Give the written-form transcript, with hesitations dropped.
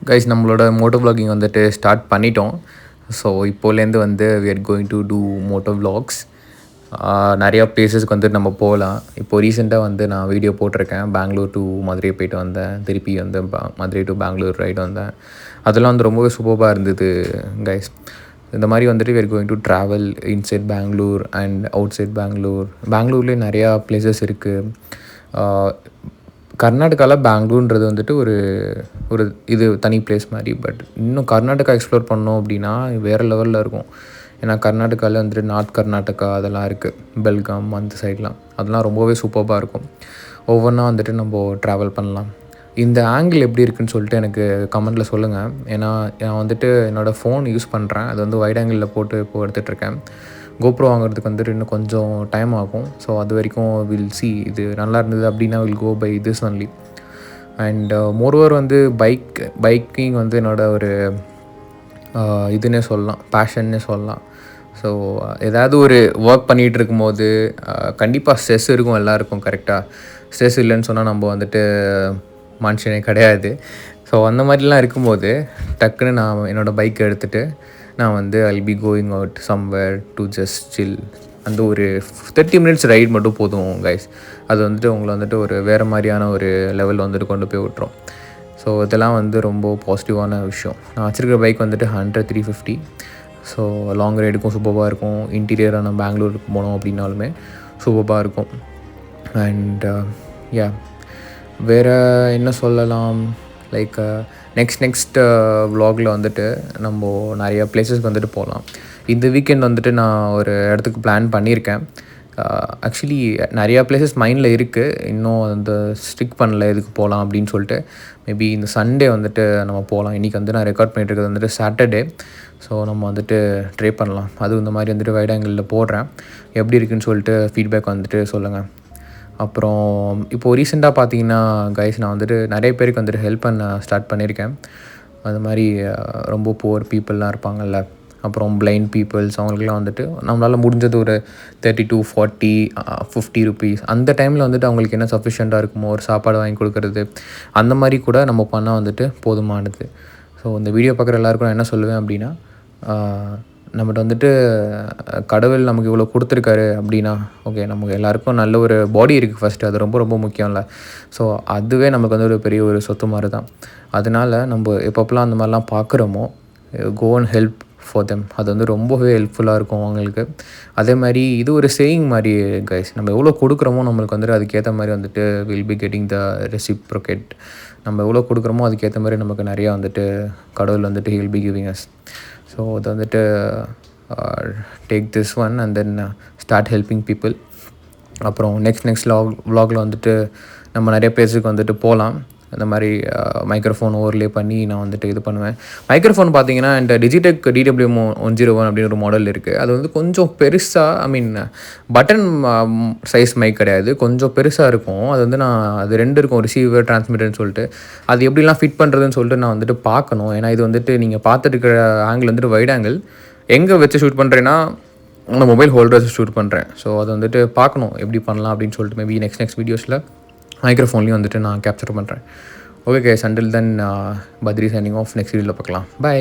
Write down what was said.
Guys நம்மளோட moto vlogging வந்துட்டு start பண்ணிட்டோம். ஸோ இப்போலேருந்து வந்து we are going to do moto vlogs. நிறையா பிளேஸஸ்க்கு வந்துட்டு நம்ம போகலாம். இப்போது ரீசெண்டாக வந்து நான் வீடியோ போட்டிருக்கேன். பெங்களூர் டு மதுரை போயிட்டு வந்தேன். திருப்பி வந்து மதுரை டு பெங்களூர் ரைடு வந்தேன். அதெல்லாம் வந்து ரொம்பவே சூப்பராக இருந்தது கைஸ். இந்த மாதிரி வந்துட்டு we are going to travel inside Bangalore and outside Bangalore. பெங்களூர்லேயே நிறையா பிளேசஸ் இருக்குது. கர்நாடகாவில் பெங்களூர்ன்றது வந்துட்டு ஒரு இது தனி பிளேஸ் மாதிரி. பட் இன்னும் கர்நாடகா எக்ஸ்ப்ளோர் பண்ணோம் அப்படின்னா வேறு லெவலில் இருக்கும். ஏன்னா கர்நாடகாவில் வந்துட்டு நார்த் கர்நாடகா அதெல்லாம் இருக்குது, பெல்காம் அந்த சைட்லாம், அதெல்லாம் ரொம்பவே சூப்பராக இருக்கும். ஒவ்வொன்றா வந்துட்டு நம்ம ட்ராவல் பண்ணலாம். இந்த ஆங்கிள் எப்படி இருக்குதுன்னு சொல்லிட்டு எனக்கு கமெண்ட்டில் சொல்லுங்கள். ஏன்னா நான் வந்துட்டு என்னோடய ஃபோன் யூஸ் பண்ணுறேன். அது வந்து வைட் ஆங்கிளில் போட்டு இப்போது எடுத்துகிட்ருக்கேன். கோப்ரோ வாங்குறதுக்கு வந்துட்டு இன்னும் கொஞ்சம் டைம் ஆகும். ஸோ அது வரைக்கும் வில் சி. இது நல்லா இருந்தது அப்படின்னா will go by this only. And moreover வந்து பைக்கிங் வந்து என்னோடய ஒரு இதுன்னே சொல்லலாம், பேஷன்னே சொல்லலாம். ஸோ ஏதாவது ஒரு ஒர்க் பண்ணிகிட்டு இருக்கும்போது கண்டிப்பாக ஸ்ட்ரெஸ் இருக்கும் எல்லாருக்கும். கரெக்டாக ஸ்ட்ரெஸ் இல்லைன்னு சொன்னால் நம்ம வந்துட்டு மனுஷனே கிடையாது. ஸோ அந்த மாதிரிலாம் இருக்கும்போது டக்குன்னு நான் என்னோடய பைக்கை எடுத்துகிட்டு நான் வந்து I'll be going out somewhere to just chill. அந்த ஒரு 30 மினிட்ஸ் ரைட் மட்டும் போதும் கைஸ். அது வந்துட்டு உங்களை வந்துட்டு ஒரு வேறு மாதிரியான ஒரு லெவல் வந்துட்டு கொண்டு போய் விட்டுரும். ஸோ இதெல்லாம் வந்து ரொம்ப பாசிட்டிவான விஷயம். நான் வச்சுருக்கிற பைக் வந்துட்டு 100/350. ஸோ லாங் ரைடுக்கும் சூப்பராக இருக்கும். இன்டீரியரான பெங்களூருக்கு போனோம் அப்படின்னாலுமே சூப்பராக இருக்கும். அண்ட் யா, வேறு என்ன சொல்லலாம், லைக் நெக்ஸ்ட் vlogல வந்துட்டு நம்ம நிறைய பிளேஸஸ்க்கு வந்துட்டு போகலாம். இந்த வீக்கெண்ட் வந்துட்டு நான் ஒரு இடத்துக்கு பிளான் பண்ணியிருக்கேன். ஆக்சுவலி நிறையா பிளேசஸ் மைண்டில் இருக்குது. இன்னும் அந்த ஸ்டிக் பண்ணல எதுக்கு போகலாம் அப்படின்னு சொல்லிட்டு. மேபி இந்த சண்டே வந்துட்டு நம்ம போகலாம். இன்றைக்கி வந்து நான் ரெக்கார்ட் பண்ணிகிட்டு வந்துட்டு சாட்டர்டே. ஸோ நம்ம வந்துட்டு ட்ரை பண்ணலாம். அதுவும் இந்த மாதிரி வந்துட்டு வைட் ஆங்கிளில் போடுறேன். எப்படி இருக்குதுன்னு சொல்லிட்டு ஃபீட்பேக் வந்துட்டு சொல்லுங்கள். அப்புறம் இப்போது ரீசெண்டாக பார்த்தீங்கன்னா கைஸ், நான் வந்துட்டு நிறைய பேருக்கு வந்துட்டு ஹெல்ப் பண்ண ஸ்டார்ட் பண்ணியிருக்கேன். அது மாதிரி ரொம்ப புவர் பீப்புளெலாம் இருப்பாங்கள்ல, அப்புறம் பிளைண்ட் பீப்புள்ஸ், அவங்களுக்குலாம் வந்துட்டு நம்மளால் முடிஞ்சது ஒரு 30 to 40 50 rupees அந்த டைமில் வந்துட்டு அவங்களுக்கு என்ன சஃபிஷியண்ட்டாக இருக்குமோ ஒரு சாப்பாடு வாங்கி கொடுக்குறது, அந்த மாதிரி கூட நம்ம பண்ணால் வந்துட்டு போதுமானது. ஸோ இந்த வீடியோ பார்க்குற எல்லாருக்கும் நான் என்ன சொல்லுவேன் அப்படின்னா, நம்மகிட்ட வந்துட்டு கடவுள் நமக்கு இவ்வளோ கொடுத்துருக்காரு அப்படின்னா, ஓகே, நமக்கு எல்லாேருக்கும் நல்ல ஒரு பாடி இருக்குது ஃபஸ்ட்டு. அது ரொம்ப ரொம்ப முக்கியம் இல்லை. ஸோ அதுவே நமக்கு வந்து ஒரு பெரிய ஒரு சொத்து மாதிரி தான். அதனால் நம்ம எப்பப்பெல்லாம் அந்த மாதிரிலாம் பார்க்குறோமோ go and help for them. அது வந்து ரொம்பவே ஹெல்ப்ஃபுல்லாக இருக்கும் அவங்களுக்கு. அதே மாதிரி இது ஒரு சேயிங் மாதிரி கைஸ், நம்ம எவ்வளோ கொடுக்குறோமோ நம்மளுக்கு வந்துட்டு அதுக்கேற்ற மாதிரி வந்துட்டு will be getting the reciprocate. நம்ம எவ்வளோ கொடுக்குறோமோ அதுக்கேற்ற மாதிரி நமக்கு நிறையா வந்துட்டு கடவுள் வந்துட்டு he'll be giving us. So அது வந்துட்டு take this one and then start helping people. அப்புறம் நெக்ஸ்ட் vlogல வந்துட்டு நம்ம நிறைய பிளேஸுக்கு வந்துட்டு போகலாம். அந்த மாதிரி மைக்ரோஃபோன் ஓவர்லே பண்ணி நான் வந்துட்டு இது பண்ணுவேன். மைக்ரோஃபோன் பார்த்தீங்கன்னா இந்த டிஜிடெக் DW101 அப்படின்னு ஒரு மாடல் இருக்குது. அது வந்து கொஞ்சம் பெருசாக, பட்டன் சைஸ் மைக் கிடையாது, கொஞ்சம் பெருசாக இருக்கும். அது வந்து அது 2 இருக்கும், ரிசீவர் டிரான்ஸ்மிட்டர்னு சொல்லிட்டு. அது எப்படிலாம் ஃபிட் பண்ணுறதுன்னு சொல்லிட்டு நான் வந்துட்டு பார்க்கணும். ஏன்னா இது வந்துட்டு நீங்கள் பார்த்துட்டு இருக்கிற ஆங்கிள் வந்துட்டு வைட் ஆங்கிள். எங்கே வச்சு ஷூட் பண்ணுறேன்னா நான் மொபைல் ஹோல்டர் வச்சு ஷூட் பண்ணுறேன். ஸோ அது வந்துட்டு பார்க்கணும் எப்படி பண்ணலாம் அப்படின்னு சொல்லிட்டு மேபி நெக்ஸ்ட் வீடியோஸில் மைக்ரோஃபோன்லேயும் வந்துட்டு நான் கேப்சர் பண்ணுறேன். Okay guys, until then Badri signing off. Next வீடியோவில் பார்க்கலாம். பை.